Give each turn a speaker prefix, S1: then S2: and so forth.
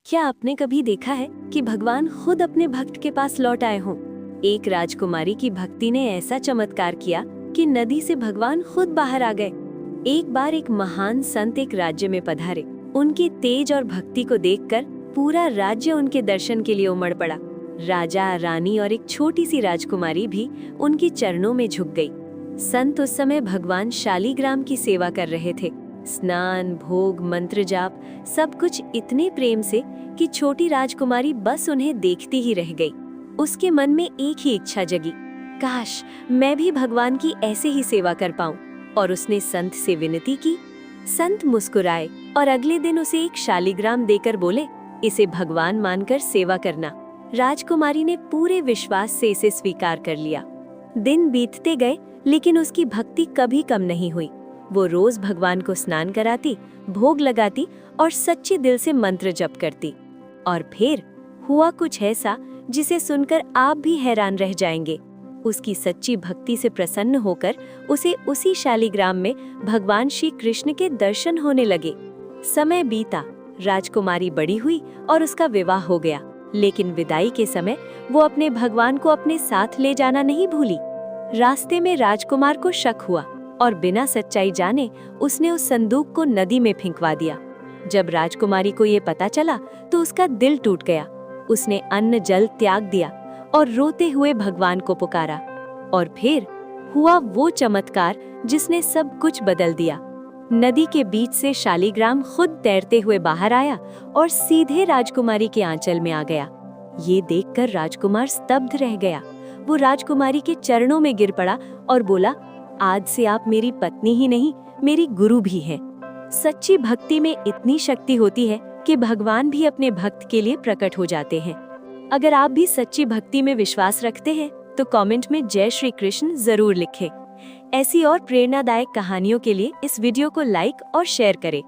S1: क्या आपने कभी देखा है कि भगवान खुद अपने भक्त के पास लौट आए हों? एक राजकुमारी की भक्ति ने ऐसा चमत्कार किया कि नदी से भगवान खुद बाहर आ गए। एक बार एक महान संत एक राज्य में पधारे। उनके तेज और भक्ति को देखकर पूरा राज्य उनके दर्शन के लिए उमड़ पड़ा। राजा, रानी और एक छोटी सी राजकुमारी भी उनके चरणों में झुक गई। संत उस समय भगवान शालीग्राम की सेवा कर रहे थे। स्नान, भोग, मंत्र जाप, सब कुछ इतने प्रेम से कि छोटी राजकुमारी बस उन्हें देखती ही रह गई। उसके मन में एक ही इच्छा जगी, काश मैं भी भगवान की ऐसे ही सेवा कर पाऊं। और उसने संत से विनती की। संत मुस्कुराए और अगले दिन उसे एक शालीग्राम देकर बोले, इसे भगवान मानकर सेवा करना। राजकुमारी ने पूरे विश्वास से इसे स्वीकार कर लिया। दिन बीतते गए, लेकिन उसकी भक्ति कभी कम नहीं हुई। वो रोज भगवान को स्नान कराती, भोग लगाती और सच्चे दिल से मंत्र जप करती। और फिर हुआ कुछ ऐसा जिसे सुनकर आप भी हैरान रह जाएंगे। उसकी सच्ची भक्ति से प्रसन्न होकर उसे उसी शालीग्राम में भगवान श्री कृष्ण के दर्शन होने लगे। समय बीता, राजकुमारी बड़ी हुई और उसका विवाह हो गया। लेकिन विदाई के समय वो अपने भगवान को अपने साथ ले जाना नहीं भूली। रास्ते में राजकुमार को शक हुआ और बिना सच्चाई जाने उसने उस संदूक को नदी में फेंकवा दिया। जब राजकुमारी को ये पता चला तो उसका दिल टूट गया। उसने अन्न जल त्याग दिया और रोते हुए भगवान को पुकारा। और फिर हुआ वो चमत्कार जिसने सब कुछ बदल दिया। नदी के बीच से शालीग्राम खुद तैरते हुए बाहर आया और सीधे राजकुमारी के आंचल में आ गया। ये देखकर राजकुमार स्तब्ध रह गया। वो राजकुमारी के चरणों में गिर पड़ा और बोला, आज से आप मेरी पत्नी ही नहीं, मेरी गुरु भी हैं। सच्ची भक्ति में इतनी शक्ति होती है कि भगवान भी अपने भक्त के लिए प्रकट हो जाते हैं। अगर आप भी सच्ची भक्ति में विश्वास रखते हैं तो कमेंट में जय श्री कृष्ण जरूर लिखें। ऐसी और प्रेरणादायक कहानियों के लिए इस वीडियो को लाइक और शेयर करें।